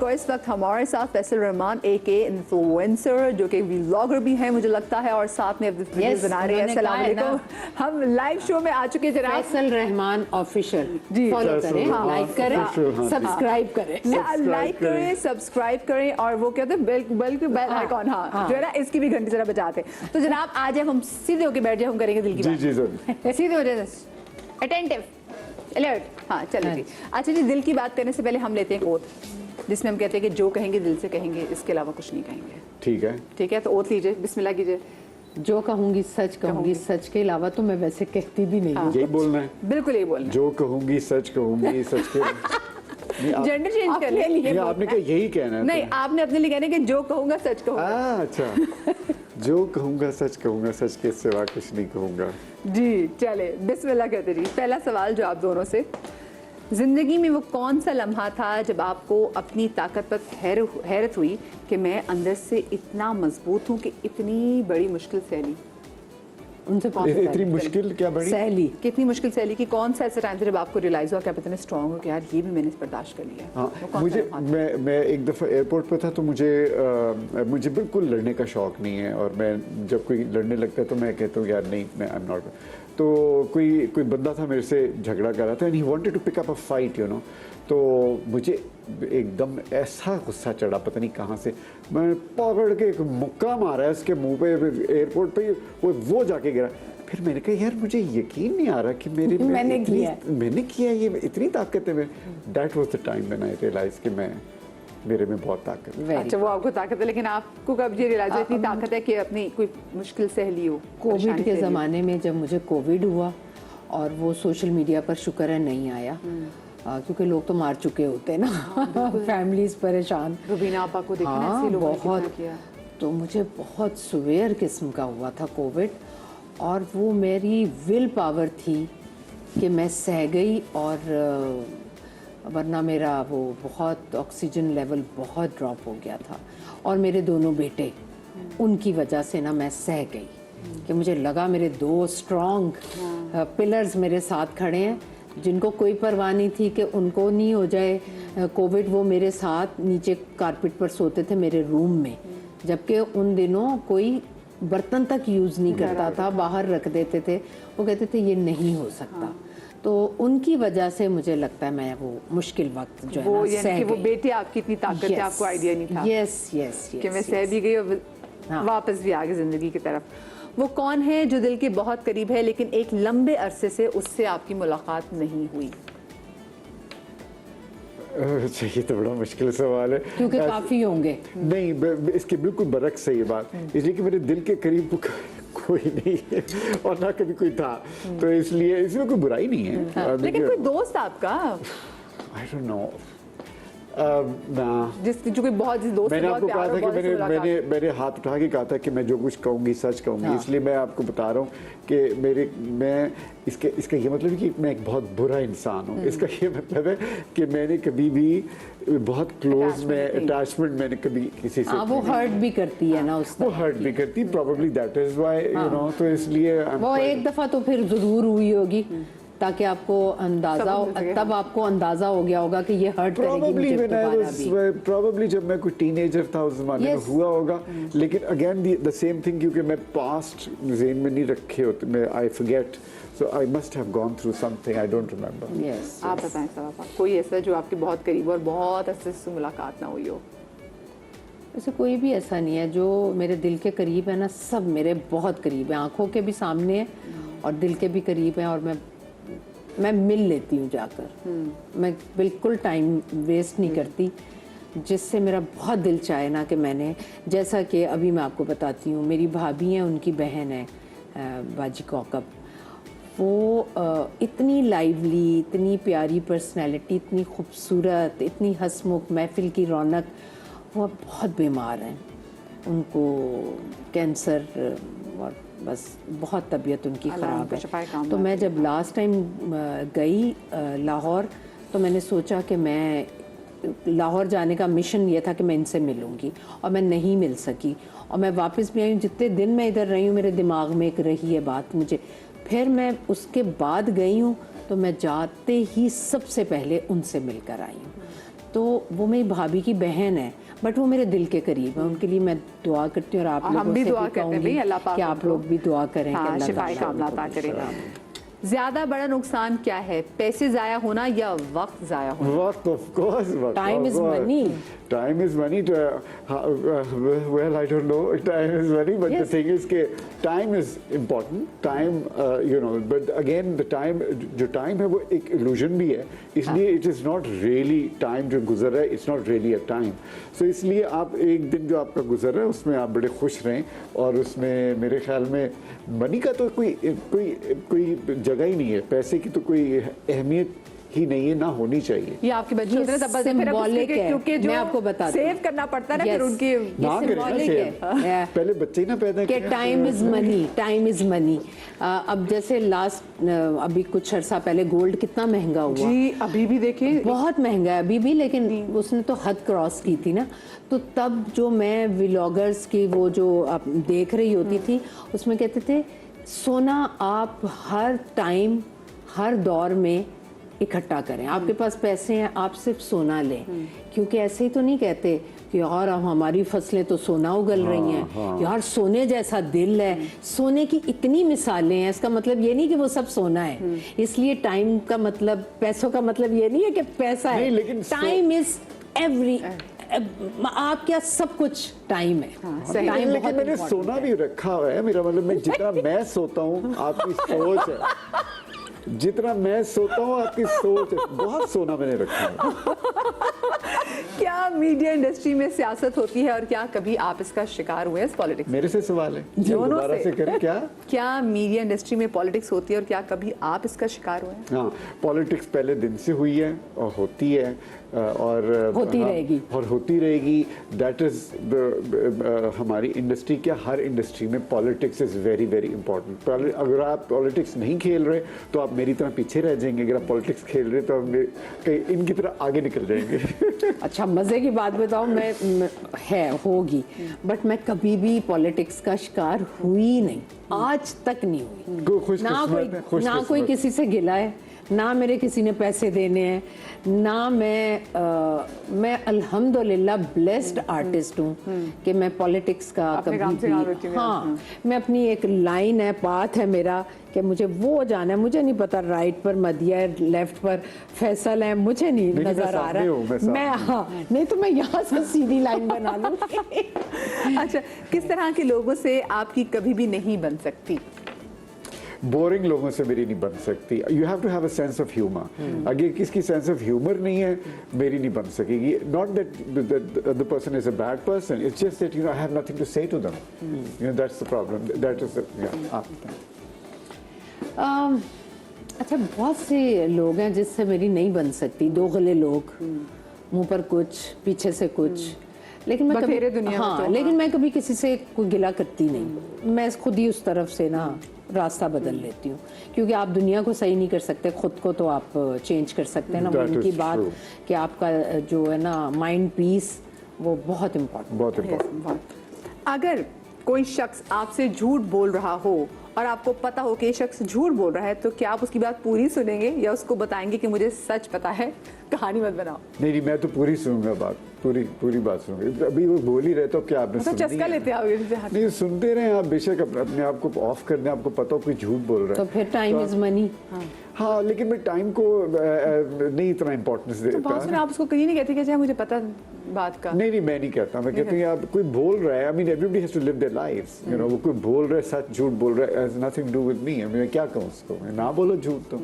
और इस वक्त हमारे साथ फैसल रहमान एके इन्फ्लुएंसर जो कि व्लॉगर भी हैं मुझे लगता है और साथ में अपने वीडियोस बना रहे हैं। अस्सलाम वालेकुम, हम लाइव शो में आ चुके हैं जनाब। फैसल रहमान ऑफिशियल जी फॉलो करें, लाइक करें, सब्सक्राइब करें, लाइक करें, सब्सक्राइब करें और वो कहते हैं बेल आइकॉन हाँ जो है ना इसकी भी घंटी जरा बजाते हैं। तो जनाब आज हम सीधे होके बैठ जाए, हम करेंगे दिल की बात। जी जी सीधे हो जाए, अटेंटिव, अलर्ट। हाँ चलिए जी। अच्छा जी, दिल की बात करने से पहले हम लेते हैं ओथ, जिसमें हम कहते हैं कि जो कहेंगे दिल से कहेंगे, इसके अलावा कुछ नहीं कहेंगे। ठीक है, ठीक है, तो ओथ लीजिए, बिस्मिल्लाह कीजिए। जो कहूंगी सच कहूंगी, सच के अलावा तो मैं वैसे कहती भी नहीं हूँ। यही बोलना है, बिल्कुल यही बोलना है। जो कहूंगी सच कहूंगी, सच के जेंडर चेंज कर लिए। आपने क्या यही कहना है? नहीं, आपने अपने लिए कहना है कि जो कहूंगा सच कहूंगा। अच्छा, जो कहूंगा सच के सिवा कुछ नहीं कहूंगा। जी चले बिस्मिल्लाह कहते जी। पहला सवाल जो आप दोनों से, जिंदगी में वो कौन सा लम्हा था जब आपको अपनी ताकत पर हैरत हुई कि मैं अंदर से इतना मजबूत हूँ कि इतनी बड़ी मुश्किल सहली? उनसे इतनी मुश्किल क्या बड़ी सहली, कितनी मुश्किल सहली कि कौन सा ऐसा टाइम था जब आपको रियलाइज हुआ कि आप इतने स्ट्रांग हो कि यार ये भी मैंने बर्दाश्त कर लिया? हाँ, मुझे मैं एक दफ़ा एयरपोर्ट पर था तो मुझे बिल्कुल लड़ने का शौक नहीं है, और मैं जब कोई लड़ने लगता है तो मैं कहता हूँ यार नहीं, मैं आई एम नॉट। तो कोई बंदा था मेरे से झगड़ा कर रहा था and he wanted to pick up a fight you know. तो मुझे एकदम ऐसा गुस्सा चढ़ा, पता नहीं कहाँ से, मैं पकड़ के एक मुक्का मारा है उसके मुंह पे एयरपोर्ट पे, वो जाके गिरा। फिर मैंने कहा यार मुझे यकीन नहीं आ रहा कि मैंने किया ये, इतनी ताकत है। That was the time when I realise कि मेरे में बहुत ताकत है। अच्छा, वो आपको ताकत है, लेकिन आपको कब ये रियलाइज हुआ इतनी ताकत है कि अपनी कोई मुश्किल सहली हो? कोविड के ज़माने में जब मुझे कोविड हुआ और वो सोशल मीडिया पर शुक्र है नहीं आया, क्योंकि लोग तो मार चुके होते ना, फैमिलीज परेशान। रुबीना आपा को देखना ऐसे लोगों ने कितना किया। तो मुझे बहुत सुवेयर किस्म का हुआ था कोविड, और वो मेरी विल पावर थी कि मैं सह गई, और वरना मेरा वो बहुत ऑक्सीजन लेवल बहुत ड्रॉप हो गया था। और मेरे दोनों बेटे, उनकी वजह से ना मैं सह गई कि मुझे लगा मेरे दो स्ट्रॉन्ग पिलर्स मेरे साथ खड़े हैं, जिनको कोई परवाह नहीं थी कि उनको नहीं हो जाए कोविड। वो मेरे साथ नीचे कारपेट पर सोते थे मेरे रूम में, जबकि उन दिनों कोई बर्तन तक यूज़ नहीं करता था, बाहर रख देते थे। वो कहते थे ये नहीं हो सकता। तो उनकी वजह से मुझे लगता है मैं वो मुश्किल वक्त जो है ना सह गई। वो बेटे आपकी इतनी ताकत है, आपको आइडिया नहीं था। यस कि मैं सह भी गई और वापस भी आ गई जिंदगी की तरफ। वो कौन है जो दिल के बहुत करीब है लेकिन एक लंबे अरसे से उससे आपकी मुलाकात नहीं हुई? अच्छा, ये तो बड़ा मुश्किल सवाल है, क्योंकि काफ़ी होंगे। नहीं, इसके बिल्कुल बरक्स है ये बात, इसलिए कि मेरे दिल के करीब कोई नहीं है और ना कभी कोई था, तो इसलिए इसमें कोई बुराई नहीं है। लेकिन कोई दोस्त आपका, आई डोंट नो, जो कोई बहुत दोस्त, मैंने आपको कहा था कि मैंने हाथ उठा के कहा था कि मैं जो कुछ कहूँगी सच कहूँगी। इसलिए मैं आपको बता रहा हूँ कि मैं इसका ये मतलब है कि मैं एक बहुत बुरा इंसान हूँ। इसका ये मतलब है कि मैंने कभी भी बहुत क्लोज में अटैचमेंट मैंने कभी किसी से, वो हर्ट भी करती है ना, उस वो हर्ट भी करती, probably that is why you know. तो इसलिए वो एक दफ़ा तो फिर ज़रूर हुई होगी, ताकि आपको अंदाजा हो, तब आपको अंदाजा हो गया होगा कि ये हर्ट करेगी मुझे दोबारा भी। प्रोबेबली जब मैं कोई टीनेजर था उस ज़माने में हुआ होगा, लेकिन अगेन द सेम थिंग, क्योंकि मैं पास्ट ज़हन में नहीं रखे होते, मैं I forget, so I must have gone through something, I don't remember. आप बताएं सर, कोई ऐसा जो आपके बहुत करीब और बहुत अच्छे से मुलाकात ना हुई हो? ऐसे कोई भी ऐसा नहीं है जो मेरे दिल के करीब है ना, सब मेरे बहुत करीब है, आंखों के भी सामने है और दिल के भी करीब है, और मैं मिल लेती हूँ जाकर। मैं बिल्कुल टाइम वेस्ट नहीं करती, जिससे मेरा बहुत दिल चाहे ना कि मैंने, जैसा कि अभी मैं आपको बताती हूँ, मेरी भाभी हैं, उनकी बहन है बाजी कौकब, वो इतनी लाइवली, इतनी प्यारी पर्सनैलिटी, इतनी खूबसूरत, इतनी हंसमुख, महफिल की रौनक। वो बहुत बीमार हैं, उनको कैंसर, और बस बहुत तबीयत उनकी ख़राब है। तो मैं जब लास्ट टाइम गई लाहौर, तो मैंने सोचा कि मैं लाहौर जाने का मिशन ये था कि मैं इनसे मिलूंगी, और मैं नहीं मिल सकी, और मैं वापस भी आई हूँ। जितने दिन मैं इधर रही हूँ मेरे दिमाग में एक रही है बात मुझे, फिर मैं उसके बाद गई हूँ, तो मैं जाते ही सबसे पहले उनसे मिलकर आई हूँ। तो वो मेरी भाभी की बहन है, बट वो मेरे दिल के करीब है। उनके लिए मैं दुआ करती हूँ और आप हम लोगों भी से दुआ भी करते हैं कहूंगी भाई, अल्लाह पाक कि आप उनको, लोग भी दुआ करें कि हाँ, अल्लाह शिफाए ताला कामला अता उनको करे। ज्यादा बड़ा नुकसान क्या है, पैसे जाया होना या वक्त जाया होना? वक्त, of course, वक्त, Time of is course. money. Time is money. Well, I don't know. Time is money, but the Yes. thing is कि time is important. Time, but again, the time, जो time है वो एक illusion भी है. इसलिए it is not really time जो गुजर रहा है. It's not really a time. So इसलिए आप एक दिन जो आपका गुजर रहा है उसमें आप बड़े खुश रहें, और उसमें मेरे ख्याल में मनी का तो कोई जगह ही नहीं है, पैसे की तो कोई अहमियत ही नहीं है, ना होनी चाहिए। ये आपके बच्चे होते हैं तब बस फिर अब symbolic उसके- है। क्योंकि जो मैं आपको बताती हूँ। सेव करना पड़ता है ना, Yes. फिर उनकी ना ये करें ना symbolic save. है। पहले बच्चे ही ना पैदा कि करें। Time is money, time is money. अब जैसे लास्ट अभी कुछ अर्सा पहले गोल्ड कितना महंगा हुआ, जी अभी भी देखें बहुत महंगा है अभी भी, लेकिन उसने तो हद क्रॉस की थी ना। तो तब जो मैं व्लॉगर्स की वो जो आप देख रही होती थी, उसमें कहते थे सोना आप हर टाइम हर दौर में इकट्ठा करें, आपके पास पैसे हैं आप सिर्फ सोना लें। क्योंकि ऐसे ही तो नहीं कहते कि यार अब हमारी फसलें तो सोना उगल रही हैं, यार सोने जैसा दिल है। सोने की इतनी मिसालें हैं, इसका मतलब ये नहीं कि वो सब सोना है। इसलिए टाइम का मतलब, पैसों का मतलब ये नहीं है कि पैसा है, नहीं, लेकिन टाइम इज एवरी, आप क्या सब कुछ टाइम है। सही। टाइम लेकिन बहुत मैंने important सोना है। भी रखा हुआ है, मेरा मतलब मैं जितना मैं सोता हूँ आपकी सोच है, जितना मैं सोता हूँ आपकी सोच है, बहुत सोना मैंने रखा है। क्या मीडिया इंडस्ट्री में सियासत होती है और क्या कभी आप इसका शिकार हुए हैं पॉलिटिक्स? मेरे से सवाल है, दोनों दोबारा से। से करें क्या? क्या मीडिया इंडस्ट्री में पॉलिटिक्स होती है और क्या कभी आप इसका शिकार हुए हैं? हाँ, पॉलिटिक्स पहले दिन से हुई है और होती है, और होती हाँ, रहेगी। और होती रहेगी। दैट इज द हमारी इंडस्ट्री, क्या हर इंडस्ट्री में politics is very very important. अगर आप पॉलिटिक्स नहीं खेल रहे तो आप मेरी तरह पीछे रह जाएंगे, अगर आप पॉलिटिक्स खेल रहे तो आप कहीं इनकी तरह आगे निकल जाएंगे। अच्छा मजे की बात बताऊं, मैं है होगी, बट मैं कभी भी पॉलिटिक्स का शिकार हुई नहीं, आज तक नहीं हुई। ना कोई किसी से गिला है, ना मेरे किसी ने पैसे देने हैं, ना मैं अल्हम्दुलिल्लाह ब्लेस्ड आर्टिस्ट हूँ कि मैं पॉलिटिक्स का अपने काम से कभी काम लेती भी, हूँ। हाँ मैं अपनी एक लाइन है, पाथ है मेरा कि मुझे वो जाना है। मुझे नहीं पता राइट पर मदिया है, लेफ्ट पर फैसल है, मुझे नहीं मैं नजर आ सामने हूँ, रहा है। मैं हाँ नहीं तो मैं यहाँ से सीधी लाइन बना लूँगी। अच्छा, किस तरह के लोगों से आपकी कभी भी नहीं बन सकती? बोरिंग लोगों से मेरी नहीं बन सकती। You have to have a sense of humour. अगर किसकी सेंस ऑफ ह्यूमर नहीं है, मेरी नहीं बन सकेगी। Not that the person is a bad person, it's just that I have nothing to say to them. That's the problem, that is अच्छा बहुत से लोग हैं जिससे मेरी नहीं बन सकती, दो गले लोग, मुंह पर कुछ पीछे से कुछ, लेकिन मैं बखेरे कभी दुनिया में हाँ तो, लेकिन मैं कभी किसी से कोई गिला करती नहीं। मैं खुद ही उस तरफ से ना रास्ता बदल लेती हूँ, क्योंकि आप दुनिया को सही नहीं कर सकते, खुद को तो आप चेंज कर सकते हैं ना। That उनकी is बात true. कि आपका जो है ना माइंड पीस, वो बहुत इम्पोर्टेंट। बहुत इम्पोर्टेंट। अगर कोई शख्स आपसे झूठ बोल रहा हो और आपको पता हो कि ये शख्स झूठ बोल रहा है, तो क्या आप उसकी बात पूरी सुनेंगे या उसको बताएंगे कि मुझे सच पता है, कहानी मत बनाओ? नहीं, मैं तो पूरी सुनूंगा बात, पूरी बात सुनूंगा। अभी वो बोल ही रहे तो क्या आपने मतलब सुनी चस्का है? लेते आओगे? नहीं, सुनते रहे आप, बेशक अपने आप को ऑफ कर दें, आपको पता हो कोई झूठ बोल रहा तो है फिर टाइम इज मनी। हाँ, लेकिन मैं टाइम को नहीं इतना इम्पोर्टेंस तो बहुत देता। सारे आप उसको कहीं नहीं कहते कि चाहे मुझे पता बात का। नहीं, मैं नहीं कहता। मैं कहता हूँ आप कोई बोल रहा है, I mean everybody has to live their lives, you know. वो कोई बोल रहा है, सच झूठ बोल रहा है, has nothing to do with me. मैं क्या कहूँ उसको, मैं ना बोलो झूठ तो।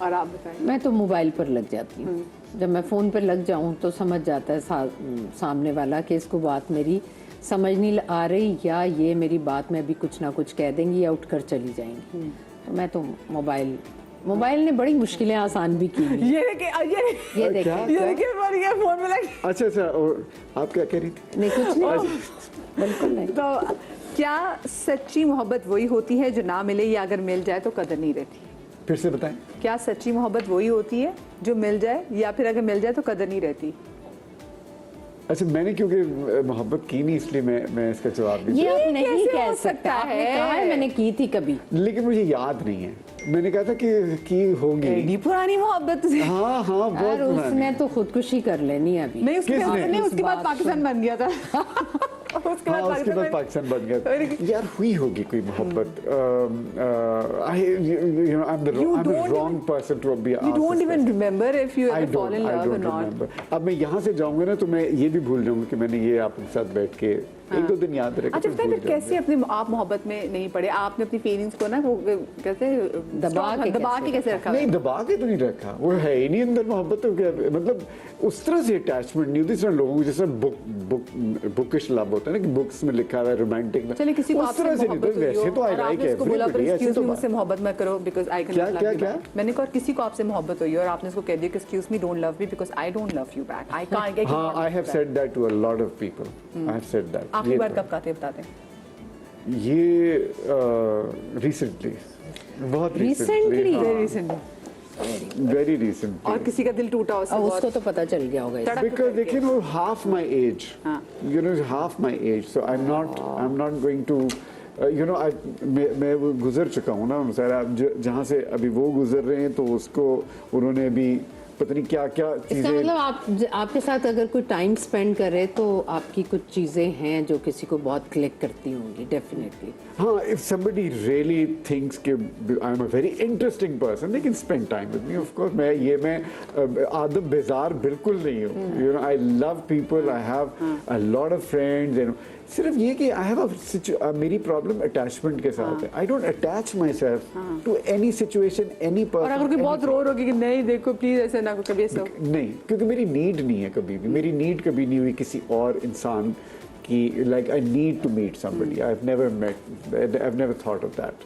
और आप बताएं? मैं तो मोबाइल पर लग जाती हूँ। जब मैं फ़ोन पर लग जाऊँ तो समझ जाता है सामने वाला कि इसको बात मेरी समझ नहीं आ रही, या ये मेरी बात में भी कुछ ना कुछ कह देंगी या उठकर चली जाएंगी। तो मैं तो मोबाइल ने बड़ी मुश्किलें आसान भी की हैं। ये देखिए, ये देखिए फोन में लग। अच्छा, और आप क्या कह रही थी? नहीं कुछ नहीं, बिल्कुल नहीं। तो क्या सच्ची मोहब्बत वही होती है जो ना मिले या अगर मिल जाए तो कदर नहीं रहती? फिर से बताएं। क्या सच्ची मोहब्बत वही होती है जो मिल जाए या फिर अगर मिल जाए तो कदर नहीं रहती? अच्छा, मैंने क्योंकि मोहब्बत की नहीं, इसलिए मैं इसका जवाब नहीं। ये आप नहीं कैसे कह हो सकते। सकता आपने है? कहा है मैंने की थी कभी। लेकिन मुझे याद नहीं है। मैंने कहा था कि होगी। एडी पुरानी मोहब्बत से हाँ हाँ बहुत यार पुरानी। उसने तो खुदकुशी कर लेनी है अभी। नहीं, उसके किसने? नहीं, उसके बाद पाकिस्तान बन गया था। उसके हाँ उसके बाद में- पाकिस्तान बन गया। यार हुई होगी कोई मोहब्बत। I'm the You don't wrong even- person to be asked You don't this even question. remember if you I ever fall in don't love or not. remember. अब मैं यहाँ से जाऊंगा ना तो मैं ये भी भूल जाऊंगा कि मैंने ये आपके साथ बैठ के एक दो दिन याद रखा। अच्छा, फिर कैसे अपने आप मोहब्बत में नहीं पड़े? आपने अपनी फीलिंग्स को ना वो कहते हैं दबा के कैसे रखा? नहीं दबा के तो नहीं रखा, वो है ही नहीं अंदर मोहब्बत। तो क्या मतलब उस तरह से अटैचमेंट नहीं होती जिस तरह लोगों को, जिस तरह बुकिश लव होता है ना कि बुक्स में लिखा हुआ है रोमांटिक। चलिए किसी को उस आपसे तरह से नहीं, तो मोहब्बत हुई वैसे हो तो आई और लाइक आपने उसको बोला पर एवरीबॉडी, ऐसे एक्सक्यूज तो मी मुझसे मोहब्बत मत करो बिकॉज़ आई कैन क्या- नॉट क्या- लव यू। क्या? मैंने कहा किसी को आपसे मोहब्बत हुई और आपने उसको कह दिया कि excuse me don't love me because I don't love you back. I can't. हाँ I have said that to a lot of people. I have said that. आखिरी बार कब कहते बताते हैं? ये रिसेंटली, बहुत Recently? Very recently. Very recently. और किसी का दिल टूटा उससे अब बहुत उसको तो पता चल गया होगा इससे। तड़क Because they करके। can half my age, हाँ. you know, half my age. So I'm not going to, you know, मैं वो गुजर चुका हूँ ना सर। अब जहाँ से अभी वो गुजर रहे हैं तो उसको उन्होंने अभी पता नहीं क्या क्या इसका चीजें। मतलब आपके साथ अगर कोई टाइम स्पेंड करे तो आपकी कुछ चीजें हैं जो किसी को बहुत क्लिक करती होंगी डेफिनेटली। हाँ, if somebody really thinks कि I'm a very interesting person, they can spend time with me. Of course, मैं आदम बेजार बिल्कुल नहीं हूँ। You know, I love people. I have a lot of friends. You know, सिर्फ ये कि I have मेरी प्रॉब्लम अटैचमेंट के साथ है। I don't attach myself to any situation, any person. और अगर कोई बहुत रो रही कि नहीं देखो प्लीज ऐसे ना कभी ऐसा। नहीं, क्योंकि मेरी नीड नहीं है कभी भी। मेरी नीड कभी नहीं हुई किसी और इंसान की, like I need to meet somebody. I have never met, I have never thought of that.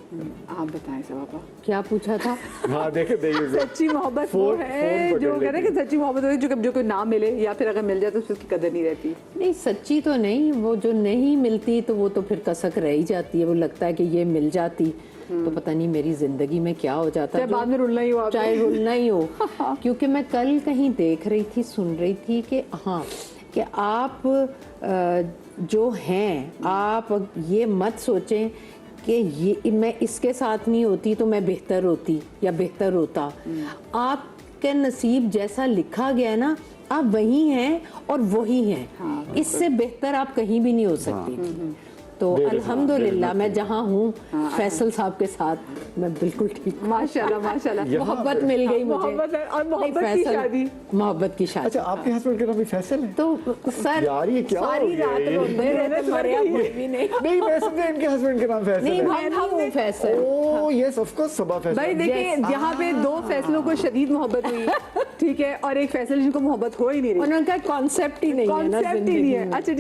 आप बताएं सब पापा। क्या पूछा था? हाँ देखे सच्ची मोहब्बत वो फोन है पकड़ जो कहते हैं लेती कि सच्ची मोहब्बत होती है जो कोई ना मिले या फिर अगर मिल जाए तो उसकी कदर नहीं रहती। नहीं सच्ची तो नहीं, वो जो नहीं मिलती तो वो तो फिर कसक रह ही जाती है। वो लगता है कि ये मिल जाती तो पता नहीं मेरी जिंदगी में क्या हो जाता। चाहे बाद में रुलना ही हो आपको। चाहे रुलना ही हो। क्योंकि मैं कल कहीं देख रही थी, सुन रही थी कि हाँ कि आप जो हैं, आप ये मत सोचें कि ये मैं इसके साथ नहीं होती तो मैं बेहतर होती या बेहतर होता। आपके नसीब जैसा लिखा गया ना, आप वही हैं और वही हैं। इससे बेहतर आप कहीं भी नहीं हो सकती। तो अल्हम्दुलिल्लाह मैं जहाँ हूँ फैसल साहब के साथ मैं बिल्कुल ठीक। माशाल्लाह माशाल्लाह। मोहब्बत मिल गई मुझे। मोहब्बत है और मोहब्बत नहीं, की फैसल- शादी। मोहब्बत की शादी। अच्छा, आपके हस्बैंड का नाम भी फैसल है? तो सर यार ये क्या हो सारी गया रात ये? रोते रहते, मरे कोई भी नहीं। नहीं, मैं समझा इनके हस्बैंड का नाम फैसल नहीं है। मैं नहीं हूँ Faisal. Oh yes, of course, Saba Faisal. भाई देखिए Yes. यहाँ पे दो फैसलों को शदीद मोहब्बत हुई, ठीक है, और एक फैसल जिनको मोहब्बत हो ही नहीं रही। उनका कॉन्सेप्ट ही नहीं है ना कॉन्सेप्ट ही नहीं जिंदगी है। में। अच्छा जी।